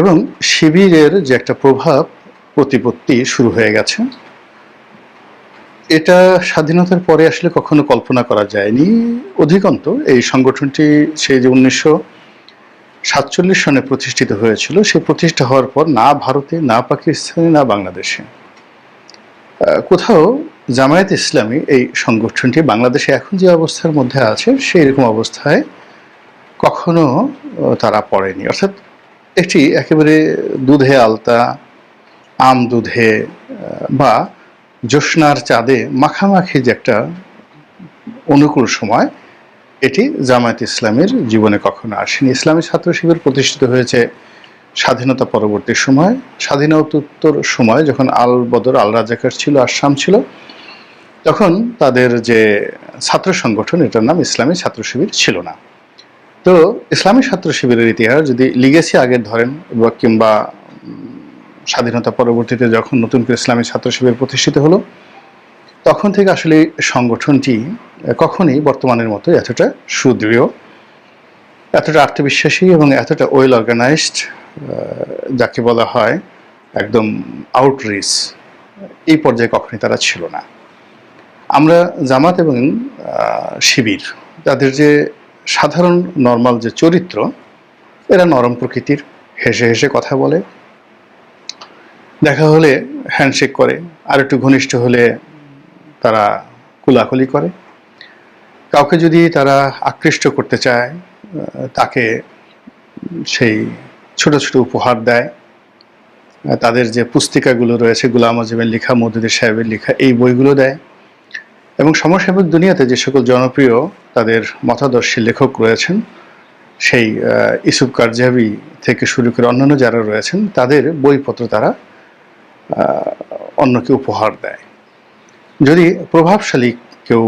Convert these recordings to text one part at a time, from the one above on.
এবং শিবিরের যে একটা প্রভাব প্রতিপত্তি শুরু হয়ে গেছে, এটা স্বাধীনতার পরে আসলে কখনো কল্পনা করা যায়নি। অধিকন্তু এই সংগঠনটি সেই যে 1947 সনে প্রতিষ্ঠিত হয়েছিল, সে প্রতিষ্ঠা হওয়ার পর না ভারতে, না পাকিস্তানে, না বাংলাদেশে কোথাও জামায়াত ইসলামী এই সংগঠনটি বাংলাদেশে এখন যে অবস্থার মধ্যে আছে সেই রকম অবস্থায় কখনো তারা পড়েনি। অর্থাৎ এটি একেবারে দুধে আলতা, আম দুধে বা জ্যোৎস্নার চাঁদে মাখামাখি যে একটা অনুকূল সময়, এটি জামায়াত ইসলামের জীবনে কখনো আসেনি। ইসলামী ছাত্র শিবির প্রতিষ্ঠিত হয়েছে স্বাধীনতা পরবর্তী সময়, স্বাধীনোত্তর সময় যখন আল বদর, আল রাজাকার ছিল, আসাম ছিল, তখন তাদের যে ছাত্র সংগঠন, এটার নাম ইসলামী ছাত্র শিবির ছিল না। তো ইসলামী ছাত্র শিবিরের ইতিহাস যদি লিগেসি আগের ধরেন কিংবা স্বাধীনতা পরবর্তীতে যখন নতুন করে ইসলামী ছাত্র শিবির প্রতিষ্ঠিত হলো, তখন থেকে আসলে সংগঠনটি কখনই বর্তমানের মতো এতটা সুদৃঢ়, এতটা আত্মবিশ্বাসী এবং এতটা ওয়েল অর্গানাইজড, যাকে বলা হয় একদম আউটরিচ, এই পর্যায়ে কখনই তারা ছিল না। আমরা জামাত এবং শিবির, তাদের যে সাধারণ নর্মাল যে চরিত্র, এরা নরম প্রকৃতির, হেসে হেসে কথা বলে, দেখা হলে হ্যান্ডশেক করে, আর একটু ঘনিষ্ঠ হলে তারা কুলাকুলি করে। কাউকে যদি তারা আকৃষ্ট করতে চায়, তাকে সেই ছোট ছোট উপহার দেয়। তাদের যে পুস্তিকাগুলো রয়েছে, গোলাম আজমের লেখা, মওদুদী সাহেবের লেখা, এই বইগুলো দেয়। এবং সমসাময়িক দুনিয়াতে যে সকল জনপ্রিয় তাদের মতাদর্শী লেখক রয়েছেন, সেই ইউসুফ কারজাভি থেকে শুরু করে অন্যান্য যারা রয়েছেন, তাদের বইপত্র তারা অন্যকে উপহার দেয়। যদি প্রভাবশালী কেউ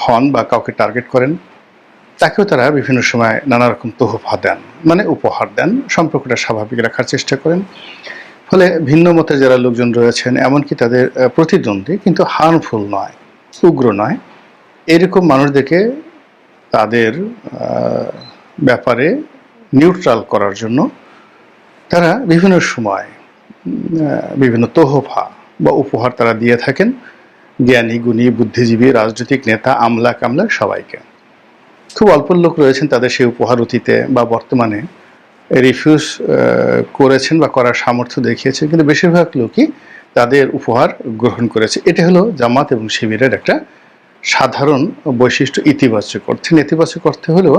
হন বা কাউকে টার্গেট করেন, তাকেও তারা বিভিন্ন সময় নানা রকম তোহফা দেন, মানে উপহার দেন, সম্পর্কটা স্বাভাবিক রাখার চেষ্টা করেন। ফলে ভিন্ন মতের যারা লোকজন রয়েছেন, এমনকি তাদের প্রতিদ্বন্দ্বী কিন্তু হার্মফুল নয়, উগ্র নয়, এরকম মানুষদেরকে তাদের ব্যাপারে নিউট্রাল করার জন্য তারা বিভিন্ন সময় বিভিন্ন তোহফা বা উপহার তারা দিয়ে থাকেন জ্ঞানী, গুণী, বুদ্ধিজীবী, রাজনৈতিক নেতা, আমলা কামলা সবাইকে। খুব অল্প লোক রয়েছেন তাদের সেই উপহার অতীতে বা বর্তমানে রিফিউজ করেছেন বা করার সামর্থ্য দেখিয়েছেন, কিন্তু বেশিরভাগ লোকই তাদের উপহার গ্রহণ করেছে। এটা হলো জামাত এবং শিবিরের একটা সাধারণ বৈশিষ্ট্য। ইতিবাচক অর্থে, নেতিবাচক অর্থে হলেও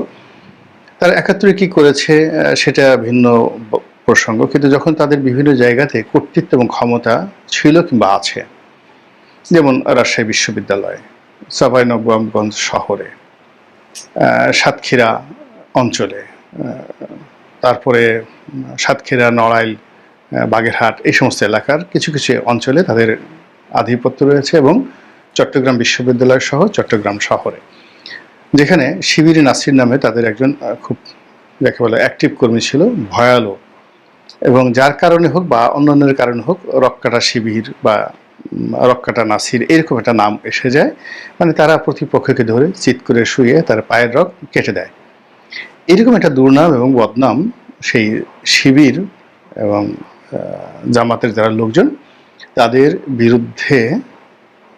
তারা ৭১ কি করেছে সেটা ভিন্ন প্রসঙ্গ, কিন্তু যখন তাদের বিভিন্ন জায়গাতে কর্তৃত্ব এবং ক্ষমতা ছিল কিংবা আছে, যেমন রাজশাহী বিশ্ববিদ্যালয়, চাঁপাইনবাবগঞ্জ শহরে, সাতক্ষীরা অঞ্চলে, তারপরে সাতক্ষীরা, নড়াইল, বাগেরহাট, এই সমস্ত এলাকার কিছু কিছু অঞ্চলে তাদের আধিপত্য রয়েছে, এবং চট্টগ্রাম বিশ্ববিদ্যালয় সহ চট্টগ্রাম শহরে, যেখানে শিবির নাসির নামে তাদের একজন খুব যাকে বলে অ্যাক্টিভ কর্মী ছিল, ভয়ালো, এবং যার কারণে হোক বা অন্যান্যের কারণে হোক রক্কাটা শিবির বা রক্কাটা নাসির এরকম একটা নাম এসে যায়। মানে তারা প্রতিপক্ষকে ধরে চিৎ করে শুয়ে তার পায়ের রগ কেটে দেয়। এরকম একটা দুর্নাম এবং বদনাম সেই শিবির এবং জামাতের যারা লোকজন তাদের বিরুদ্ধে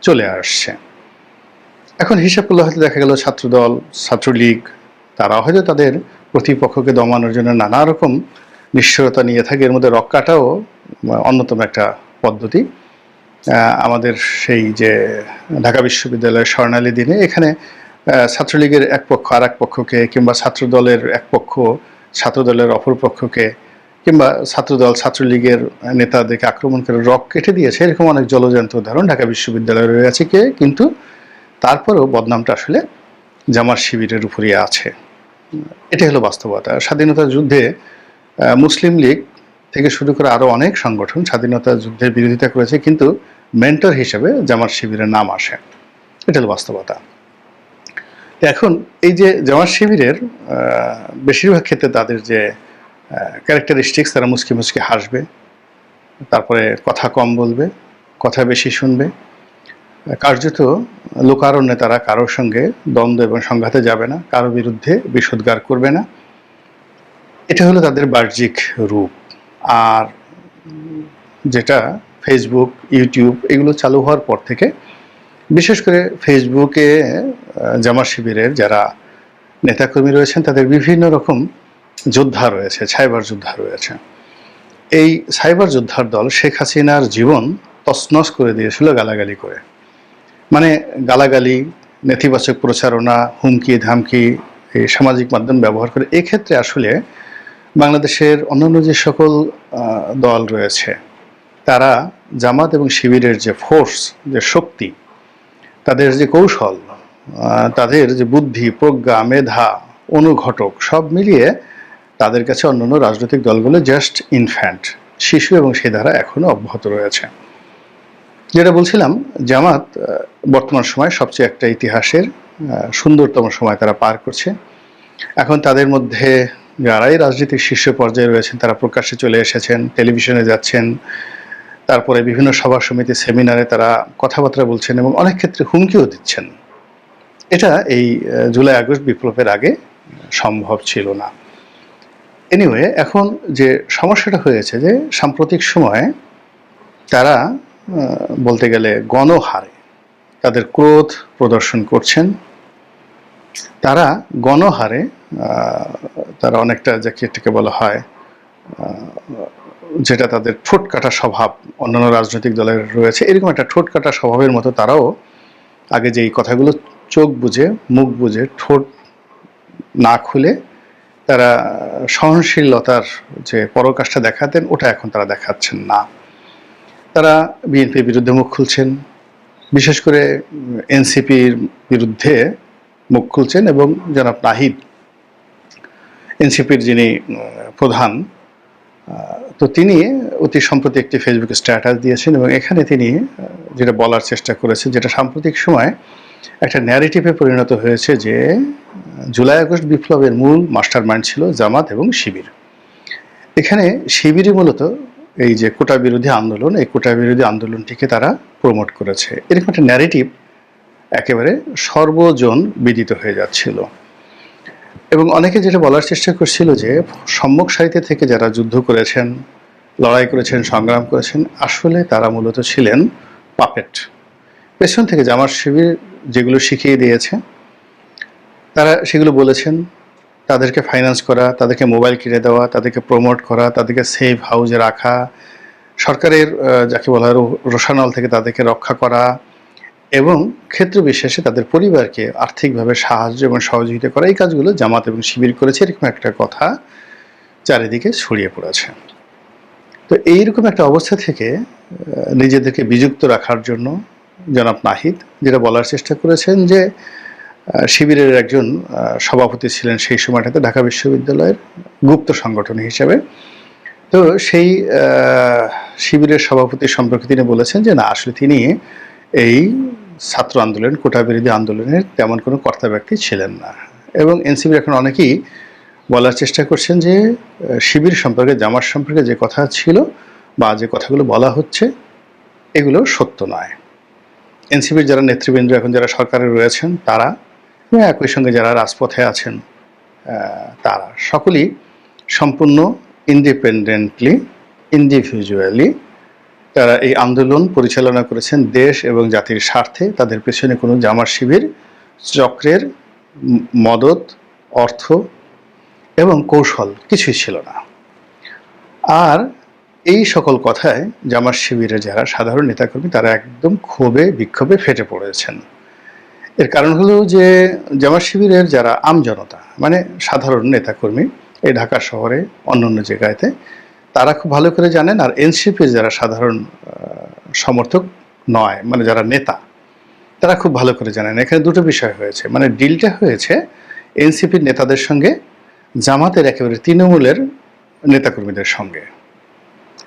চলে আসছে। এখন হিসাব করলে হয়তো দেখা গেল ছাত্রদল, ছাত্রলীগ, তারা হয়তো তাদের প্রতিপক্ষকে দমানোর জন্য নানা রকম নিশ্চয়তা নিয়ে থাকে। এর মধ্যে রক্কাটাও অন্যতম একটা পদ্ধতি। আমাদের সেই যে ঢাকা বিশ্ববিদ্যালয়ের স্বর্ণালী দিনে এখানে ছাত্রলীগের এক পক্ষ আর এক পক্ষকে, কিংবা ছাত্রদলের এক পক্ষ ছাত্রদলের অপর পক্ষকে, কিংবা ছাত্রদল ছাত্রলীগের নেতাদেরকে আক্রমণ করে রক কেটে দিয়েছে, এরকম অনেক জলজান্ত উদাহরণ ঢাকা বিশ্ববিদ্যালয়ে রয়েছে। কিন্তু তারপরেও বদনামটা আসলে জামাত শিবিরের উপরই আছে। এটাই হলো বাস্তবতা। স্বাধীনতা যুদ্ধে মুসলিম লীগ থেকে শুরু করে আরও অনেক সংগঠন স্বাধীনতা যুদ্ধের বিরোধিতা করেছে, কিন্তু মেন্টর হিসেবে জামাত শিবিরের নাম আসে। এটা হলো বাস্তবতা। এখন এই যে জামাত শিবিরের বেশিরভাগ ক্ষেত্রে তাদের যে ক্যারেক্টারিস্টিক্স, তারা মুচকি মুচকি হাসবে, তারপরে কথা কম বলবে, কথা বেশি শুনবে, কার্যত লোকারণ্যে তারা কারোর সঙ্গে দ্বন্দ্ব এবং সংঘাতে যাবে না, কারো বিরুদ্ধে বিষোদ্গার করবে না। এটা হলো তাদের বাহ্যিক রূপ। আর যেটা ফেসবুক, ইউটিউব এগুলো চালু হওয়ার পর থেকে বিশেষ করে ফেসবুকে জামাত শিবিরের যারা নেতাকর্মী রয়েছেন তাদের বিভিন্ন রকম যোদ্ধা রয়েছে, সাইবার যোদ্ধা রয়েছে। এই সাইবার যোদ্ধার দল শেখ হাসিনার জীবন তছনছ করে দিয়েছিল গালাগালি করে। মানে গালাগালি, নেতিবাচক প্রচারণা, হুমকি ধামকি, এই সামাজিক মাধ্যম ব্যবহার করে। এক্ষেত্রে আসলে বাংলাদেশের অন্যান্য যে সকল দল রয়েছে তারা জামাত এবং শিবিরের যে ফোর্স, যে শক্তি, তাদের যে কৌশল, তাদের যে বুদ্ধি, প্রজ্ঞা, মেধা, অনুঘটক সব মিলিয়ে তাদের কাছে অন্যান্য রাজনৈতিক দলগুলো জাস্ট ইনফ্যান্ট, শিশু, এবং সেই ধারা এখনো অব্যাহত রয়েছে। যেটা বলছিলাম, জামাত বর্তমান সময় সবচেয়ে একটা ইতিহাসের সুন্দরতম সময় তারা পার করছে। এখন তাদের মধ্যে যারাই রাজনীতির শীর্ষ পর্যায়ে রয়েছেন তারা প্রকাশ্যে চলে এসেছেন, টেলিভিশনে যাচ্ছেন, তারপরে বিভিন্ন সভা সমিতি, সেমিনারে তারা কথাবার্তা বলছেন এবং অনেক ক্ষেত্রে হুমকিও দিচ্ছেন। এটা এই জুলাই আগস্ট বিপ্লবের আগে সম্ভব ছিল না। এনিওয়ে, এখন যে সমস্যাটা হয়েছে যে সাম্প্রতিক সময়ে তারা বলতে গেলে গণহারে তাদের ক্রোধ প্রদর্শন করছেন। তারা গণহারে তারা অনেকটা যাকে বলা হয়, যেটা তাদের ঠোঁট কাটা স্বভাব অন্যান্য রাজনৈতিক দলের রয়েছে, এরকম একটা ঠোঁট কাটা স্বভাবের মতো তারাও আগে যেই কথাগুলো চোখ বুজে, মুখ বুজে, ঠোঁট না খুলে তারা সহনশীলতার যে পরাকাষ্ঠা দেখাতেন, ওটা এখন তারা দেখাচ্ছেন না। তারা বিএনপির বিরুদ্ধে মুখ খুলছেন, বিশেষ করে এনসিপির বিরুদ্ধে মুখ খুলছেন, এবং জনাব নাহিদ, এনসিপির যিনি প্রধান, তো তিনি অতি সম্প্রতি একটি ফেসবুকে স্ট্যাটাস দিয়েছেন এবং এখানে তিনি যেটা বলার চেষ্টা করেছেন, যেটা সাম্প্রতিক সময় একটা ন্যারেটিভে পরিণত হয়েছে, যে জুলাই আগস্ট বিপ্লবের মূল মাস্টার মাইন্ড ছিল জামাত এবং শিবির। এখানে শিবিরই মূলত এই যে কোটা বিরোধী আন্দোলন, এই কোটা বিরোধী আন্দোলনটিকে তারা প্রমোট করেছে, এরকম একটা ন্যারেটিভ একেবারে সর্বজন বিদিত হয়ে যাচ্ছিল। এবং অনেকে যেটা বলার চেষ্টা করছিল যে সম্মুখ সারিতে থেকে যারা যুদ্ধ করেছেন, লড়াই করেছেন, সংগ্রাম করেছেন, আসলে তারা মূলত ছিলেন পাপেট। পেছন থেকে জামাত শিবির যেগুলো শিখিয়ে দিয়েছে তারা সেগুলো বলেছেন। তাদেরকে ফাইন্যান্স করা, তাদেরকে মোবাইল কিনে দেওয়া, তাদেরকে প্রমোট করা, তাদেরকে সেফ হাউসে রাখা, সরকারের যাকে বলা হয় রোষানল থেকে তাদেরকে রক্ষা করা, এবং ক্ষেত্র বিশেষে তাদের পরিবারকে আর্থিকভাবে সাহায্য এবং সহযোগিতা করা, এই কাজগুলো জামাত এবং শিবির করেছে, এরকম একটা কথা চারিদিকে ছড়িয়ে পড়েছে। তো এইরকম একটা অবস্থা থেকে নিজেদেরকে বিযুক্ত রাখার জন্য জনাব নাহিদ যেটা বলার চেষ্টা করেছেন, যে শিবিরের একজন সভাপতি ছিলেন সেই সময়টাতে ঢাকা বিশ্ববিদ্যালয়ের গুপ্ত সংগঠন হিসেবে। তো সেই শিবিরের সভাপতি সম্পর্কে তিনি বলেছেন যে না, আসলে তিনি এই ছাত্র আন্দোলন, কোটা বিরোধী আন্দোলনের তেমন কোনো কর্তা ব্যক্তি ছিলেন না। এবং এনসিপির এখন অনেকেই বলার চেষ্টা করছেন যে শিবির সম্পর্কে, জামাত সম্পর্কে যে কথা ছিল বা যে কথাগুলো বলা হচ্ছে এগুলো সত্য নয়। এনসিপির যারা নেতৃবৃন্দ এখন যারা সরকারে রয়েছেন তারা, একই সঙ্গে যারা রাজপথে আছেন তারা সকলেই সম্পূর্ণ ইন্ডিপেন্ডেন্টলি, ইন্ডিভিজুয়ালি তারা এই আন্দোলন পরিচালনা করেছেন দেশ এবং জাতির স্বার্থে। তাদের পেছনে কোনো জামাত শিবির চক্রের মদত, অর্থ এবং কৌশল কিছুই ছিল না। আর এই সকল কথায় জামাত শিবিরের যারা সাধারণ নেতাকর্মী তারা একদম ক্ষোভে বিক্ষোভে ফেটে পড়েছেন। এর কারণ হলো যে জামাত শিবিরের যারা আমজনতা, মানে সাধারণ নেতাকর্মী এই ঢাকা শহরে অন্যান্য জায়গাতে, তারা খুব ভালো করে জানেন, আর এনসিপির যারা সাধারণ সমর্থক নয়, মানে যারা নেতা, তারা খুব ভালো করে জানেন। এখানে দুটো বিষয় হয়েছে, মানে ডিলটা হয়েছে এনসিপির নেতাদের সঙ্গে, জামাতের একেবারে তৃণমূলের নেতাকর্মীদের সঙ্গে।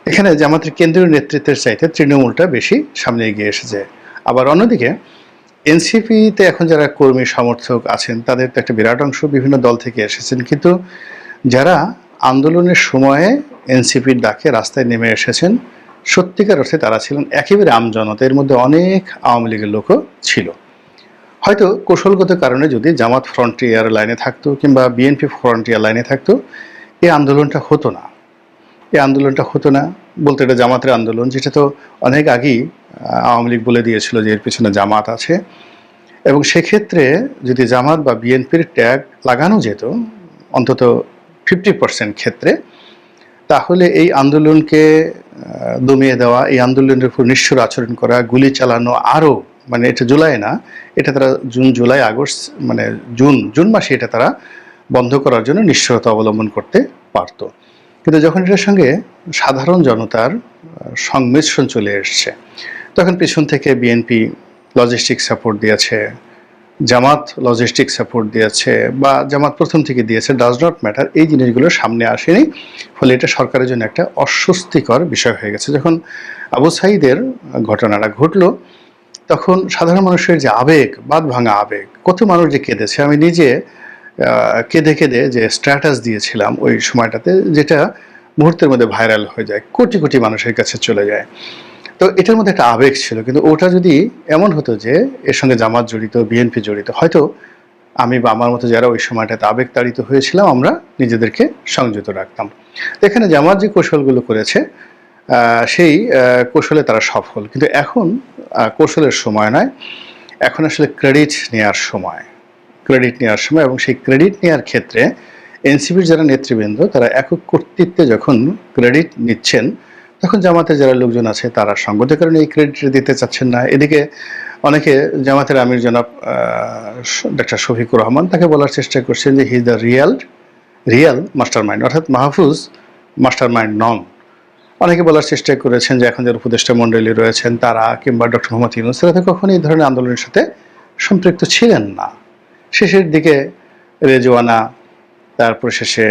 এখানে জামাতের কেন্দ্রীয় নেতৃত্বের চাইতে তৃণমূলটা বেশি সামনে এগিয়ে এসেছে। আবার অন্যদিকে এনসিপিতে এখন যারা কর্মী সমর্থক আছেন তাদের তো একটা বিরাট অংশ বিভিন্ন দল থেকে এসেছেন, কিন্তু যারা আন্দোলনের সময়ে এনসিপির ডাকে রাস্তায় নেমে এসেছেন সত্যিকার অর্থে তারা ছিলেন একেবারে আমজনতা। এর মধ্যে অনেক আওয়ামী লীগের লোকও ছিল। হয়তো কৌশলগত কারণে যদি জামাত ফ্রন্টিয়ার লাইনে থাকতো কিংবা বিএনপি ফ্রন্টিয়ার লাইনে থাকতো এই আন্দোলনটা হতো না। এই আন্দোলনটা হতো না, বলতে এটা জামাতের আন্দোলন, যেটা তো অনেক আগেই আওয়ামী লীগ বলে দিয়েছিল যে এর পিছনে জামাত আছে। এবং সেক্ষেত্রে যদি জামাত বা বিএনপির ট্যাগ লাগানো যেত অন্তত 50% ক্ষেত্রে, তাহলে এই আন্দোলনকে দমিয়ে দেওয়া, এই আন্দোলনের উপর নিষ্ঠুর আচরণ করা, গুলি চালানো, আরও মানে এটা জুলাই না, এটা তারা জুন জুলাই আগস্ট মানে জুন মাসে এটা তারা বন্ধ করার জন্য নিশ্চয়তা অবলম্বন করতে পারত। কিন্তু যখন এটার সঙ্গে সাধারণ জনতার সংমিশ্রণ চলে এসছে, তখন পিছন থেকে বিএনপি লজিস্টিক সাপোর্ট দিয়েছে, জামাত লজিস্টিক সাপোর্ট দিয়েছে, বা জামাত প্রথম থেকে দিয়েছে, ডাজ নট ম্যাটার, এই জিনিসগুলো সামনে আসেনি। ফলে এটা সরকারের জন্য একটা অস্বস্তিকর বিষয় হয়ে গেছে। যখন আবু সাঈদের ঘটনাটা ঘটলো, তখন সাধারণ মানুষের যে আবেগ, বাঁধ ভাঙা আবেগ, কত মানুষ যে কেঁদেছে। আমি নিজে কেঁদে কেঁদে যে স্ট্যাটাস দিয়েছিলাম ওই সময়টাতে, যেটা মুহূর্তের মধ্যে ভাইরাল হয়ে যায়, কোটি কোটি মানুষের কাছে চলে যায়। তো এটার মধ্যে একটা আবেগ ছিল, কিন্তু ওটা যদি এমন হতো যে এর সঙ্গে জামাত জড়িত, বিএনপি জড়িত, হয়তো আমি বা আমার মতো যারা ওই সময়টাতে আবেগ তাড়িত হয়েছিলাম, আমরা নিজেদেরকে সংযত রাখতাম। এখানে জামাত যে কৌশলগুলো করেছে, সেই কৌশলে তারা সফল। কিন্তু এখন কৌশলের সময় নয়, এখন আসলে ক্রেডিট নেওয়ার সময়, এবং সেই ক্রেডিট নেওয়ার ক্ষেত্রে এনসিপির যারা নেতৃবৃন্দ, তারা একক কর্তৃত্বে যখন ক্রেডিট নিচ্ছেন, তখন জামাতের যারা লোকজন আছে তারা সঙ্গতের কারণে এই ক্রেডিট দিতে চাচ্ছেন না। এদিকে অনেকে জামাতের আমির জনাব ডক্টর শফিকুর রহমান, তাকে বলার চেষ্টা করছেন যে he is the Real master mind, অর্থাৎ মাহফুজ মাস্টার মাইন্ড নন। অনেকে বলার চেষ্টা করেছেন যে এখন যারা উপদেষ্টা মণ্ডলী রয়েছেন তারা, কিংবা ডক্টর মোহাম্মদ ইউনূস, তারা তো কখনোই এই ধরনের আন্দোলনের সাথে সম্পৃক্ত ছিলেন না। শেষের দিকে রেজওয়ানা, তারপর শেষে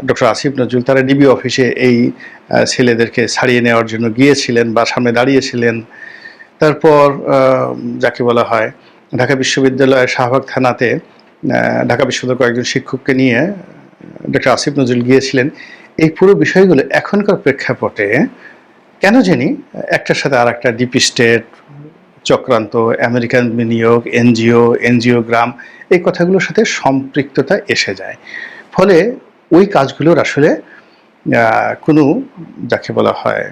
ডক্টর আসিফ নজরুল, তারা ডিবি অফিসে এই ছেলেদেরকে ছাড়িয়ে নেওয়ার জন্য গিয়েছিলেন বা সামনে দাঁড়িয়েছিলেন। তারপর যাকে বলা হয় ঢাকা বিশ্ববিদ্যালয়ের শাহবাগ থানাতে ঢাকা বিশ্ববিদ্যালয়ের কয়েকজন শিক্ষককে নিয়ে ডক্টর আসিফ নজরুল গিয়েছিলেন। এই পুরো বিষয়গুলো এখনকার প্রেক্ষাপটে কেন জানি একটার সাথে আর একটা, ডিপ স্টেট, চক্রান্ত, আমেরিকান বিনিয়োগ, এনজিওগ্রাম, এই কথাগুলোর সাথে সম্পৃক্ততা এসে যায়। ফলে ওই কাজগুলোর আসলে কোনো, যাকে বলা হয়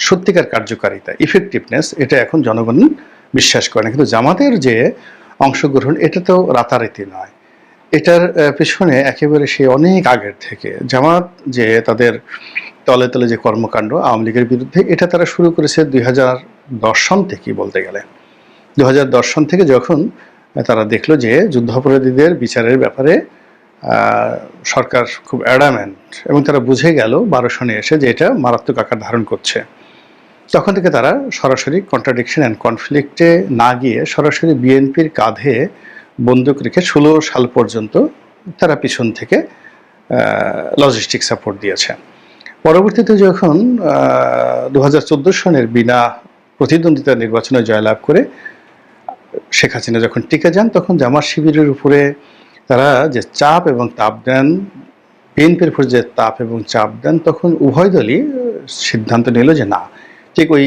সত্যিকার কার্যকারিতা, ইফেক্টিভনেস, এটা এখন জনগণ বিশ্বাস করে না। কিন্তু জামাতের যে অংশগ্রহণ, এটা তো রাতারাতি নয়, এটার পেছনে একেবারে সে অনেক আগের থেকে জামাত যে তাদের তলে তলে যে কর্মকাণ্ড আওয়ামী লীগের বিরুদ্ধে, এটা তারা শুরু করেছে 2010 সন থেকেই বলতে গেলে। 2010 সন থেকে যখন তারা দেখলো যে যুদ্ধাপরাধীদের বিচারের ব্যাপারে সরকার খুব অ্যাডামেন্ট, এবং তারা বুঝে গেল 12 সনে এসে যে এটা মারাত্মক আকার ধারণ করছে, তখন থেকে তারা সরাসরি কন্ট্রাডিকশন অ্যান্ড কনফ্লিক্টে না গিয়ে সরাসরি বিএনপির কাঁধে বন্দুক রেখে 16 সাল পর্যন্ত তারা পিছন থেকে লজিস্টিক সাপোর্ট দিয়েছে। পরবর্তীতে যখন 2014 সনের বিনা প্রতিদ্বন্দ্বিতা নির্বাচনে জয়লাভ করে শেখ হাসিনা যখন টিকে যান, তখন জামাত শিবিরের উপরে তারা যে চাপ এবং তাপ দেন, বিএনপির উপর যে তাপ এবং চাপ দেন, তখন উভয় দলই সিদ্ধান্ত নিল যে না, ঠিক ওই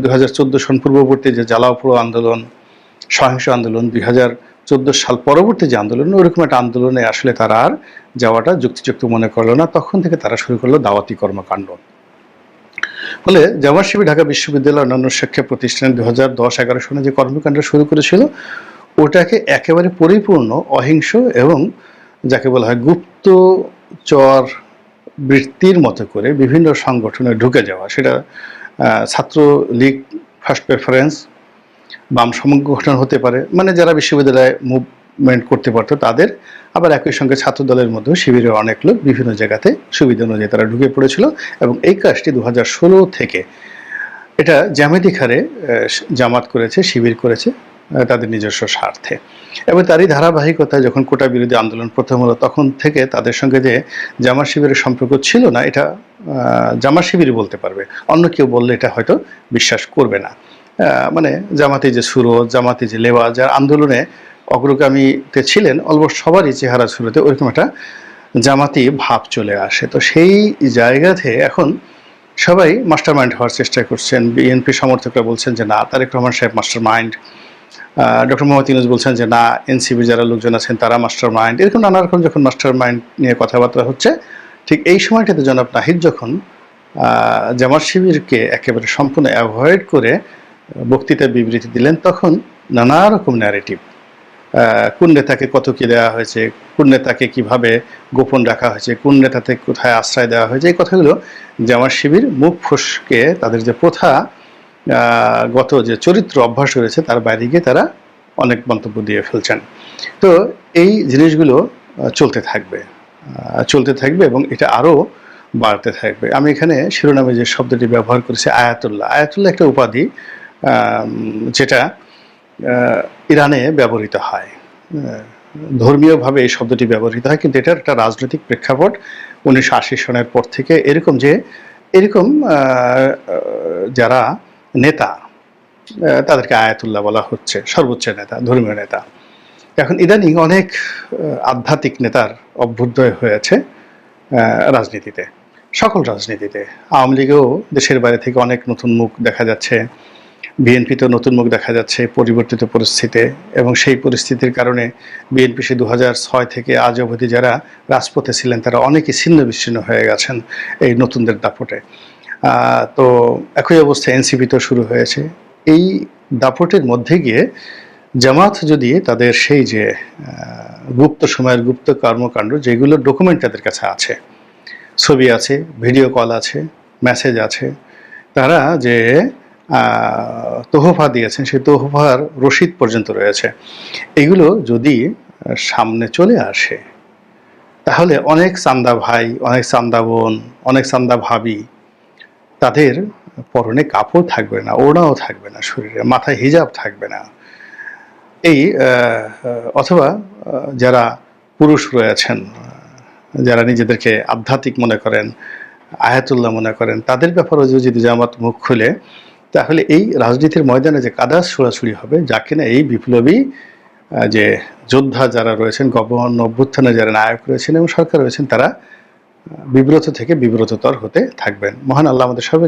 2014 সন পূর্ববর্তী যে জ্বালাও আন্দোলন, সহিংস আন্দোলন, 2014 সাল পরবর্তী যে আন্দোলন, ওরকম একটা আন্দোলনে আসলে তারা আর যাওয়াটা যুক্তিযুক্ত মনে করলো না। তখন থেকে তারা শুরু করলো দাওয়াতি কর্মকাণ্ড। ফলে জামাত শিবির ঢাকা বিশ্ববিদ্যালয় অন্যান্য শিক্ষা প্রতিষ্ঠানে 2010-11 সনে যে কর্মকাণ্ড শুরু করেছিল, ওটাকে একেবারে পরিপূর্ণ অহিংস এবং যাকে বলা হয় গুপ্তচর বৃত্তির মতো করে বিভিন্ন সংগঠনে ঢুকে যাওয়া, সেটা ছাত্রলীগ ফার্স্ট প্রেফারেন্স, বাম সংগঠন হতে পারে, মানে যারা বিশ্ববিদ্যালয়ে মুভমেন্ট করতে পারতো তাদের, আবার একই সঙ্গে ছাত্র দলের মধ্যেও শিবিরের অনেক লোক বিভিন্ন জায়গাতে সুবিধা অনুযায়ী তারা ঢুকে পড়েছিল। এবং এই কাজটি 2016 থেকে এটা জ্যামিতিক হারে জামাত করেছে, শিবির করেছে তাদের নিজস্ব স্বার্থে। এবং তারই ধারাবাহিকতায় যখন কোটা বিরোধী আন্দোলন প্রথম হলো, তখন থেকে তাদের সঙ্গে যে জামাত শিবিরের সম্পর্ক ছিল না, এটা জামাত শিবিরই বলতে পারবে, অন্য কেউ বললে এটা হয়তো বিশ্বাস করবে না। মানে জামাতি যে সুরত, জামাতি যে লেওয়া, যার আন্দোলনে অগ্রগামীতে ছিলেন, অলমোস্ট সবারই চেহারা সুরতে ওইরকম একটা জামাতি ভাব চলে আসে। তো সেই জায়গাতে এখন সবাই মাস্টার মাইন্ড হওয়ার চেষ্টা করছেন। বিএনপি সমর্থকরা বলছেন যে না, তারেক রহমান সাহেব master mind, doctor Mohammad Yunus বলছেন যে না, এনসিপি যারা লোকজন আছেন তারা মাস্টার মাইন্ড। এরকম নানা রকম যখন মাস্টার মাইন্ড নিয়ে কথাবার্তা হচ্ছে, ঠিক এই সময়টাতে জনাব নাহিদ যখন জামাত শিবিরকে একেবারে সম্পূর্ণ অ্যাভয়েড করে বক্তৃতা বিবৃতি দিলেন, তখন নানা রকম ন্যারেটিভ, কোন নেতাকে কত কি দেওয়া হয়েছে, কোন নেতাকে কিভাবে গোপন রাখা হয়েছে, কোন নেতাতে কোথায় আশ্রয় দেওয়া হয়েছে, এই কথাগুলো জামাত শিবির মুখ ফসকে তাদের যে প্রথা গত যে চরিত্র অভ্যাস রয়েছে তার বাইরে গিয়ে তারা অনেক মন্তব্য দিয়ে ফেলছেন। তো এই জিনিসগুলো চলতে থাকবে এবং এটা আরও বাড়তে থাকবে। আমি এখানে শিরোনামে যে শব্দটি ব্যবহার করেছি আয়াতুল্লাহ, আয়াতুল্লাহ একটা উপাধি যেটা ইরানে ব্যবহৃত হয়, ধর্মীয়ভাবে এই শব্দটি ব্যবহৃত হয়, কিন্তু এটার একটা রাজনৈতিক প্রেক্ষাপট 1980 সনের পর থেকে এরকম যারা নেতা তাদেরকে আয়াতুল্লাহ বলা হচ্ছে, সর্বোচ্চ নেতা, ধর্মীয় নেতা। এখন ইদানিং অনেক আধ্যাত্মিক নেতার অভ্যুদয় হয়েছে রাজনীতিতে, সকল রাজনীতিতে। আওয়ামী লীগেও দেশের বাইরে থেকে অনেক নতুন মুখ দেখা যাচ্ছে, বিএনপিতেও নতুন মুখ দেখা যাচ্ছে পরিবর্তিত পরিস্থিতিতে, এবং সেই পরিস্থিতির কারণে বিএনপি সে 2006 থেকে আজ অবধি যারা রাজপথে ছিলেন তারা অনেকে ছিন্ন বিচ্ছিন্ন হয়ে গেছেন এই নতুনদের দাপটে। তো একই অবস্থা এনসিপিতেও শুরু হয়েছে। এই দাপটের মধ্যে গিয়ে জামাত যদি তাদের সেই যে গুপ্ত সময়ের গুপ্ত কর্মকাণ্ড, যেগুলো ডকুমেন্ট তাদের কাছে আছে, ছবি আছে, ভিডিও কল আছে, মেসেজ আছে, তারা যে তোহফা দিয়েছেন সেই তোহফার রসিদ পর্যন্ত রয়েছে, এগুলো যদি সামনে চলে আসে তাহলে অনেক চান্দা ভাই, অনেক চান্দা বোন, অনেক চান্দা ভাবি, তাদের পরনে কাপড় থাকবে না, ওড়নাও থাকবে না, শরীরে মাথায় হিজাব থাকবে না। এই অথবা যারা পুরুষ রয়েছেন, যারা নিজেদেরকে আধ্যাত্মিক মনে করেন, আয়াতুল্লাহ মনে করেন, তাদের ব্যাপারেও যদি জামাত মুখ খুলে, তাহলে এই রাজনীতির ময়দানে যে কাদা ছোড়াছুড়ি হবে, যা কিনা এই বিপ্লবী যে যোদ্ধা যারা রয়েছেন, গণ অভ্যুত্থানে যারা নায়ক রয়েছেন এবং সরকার রয়েছেন, তারা বিব্রত থেকে বিব্রততর হতে থাকবেন। মহান আল্লাহ আমাদের সবাই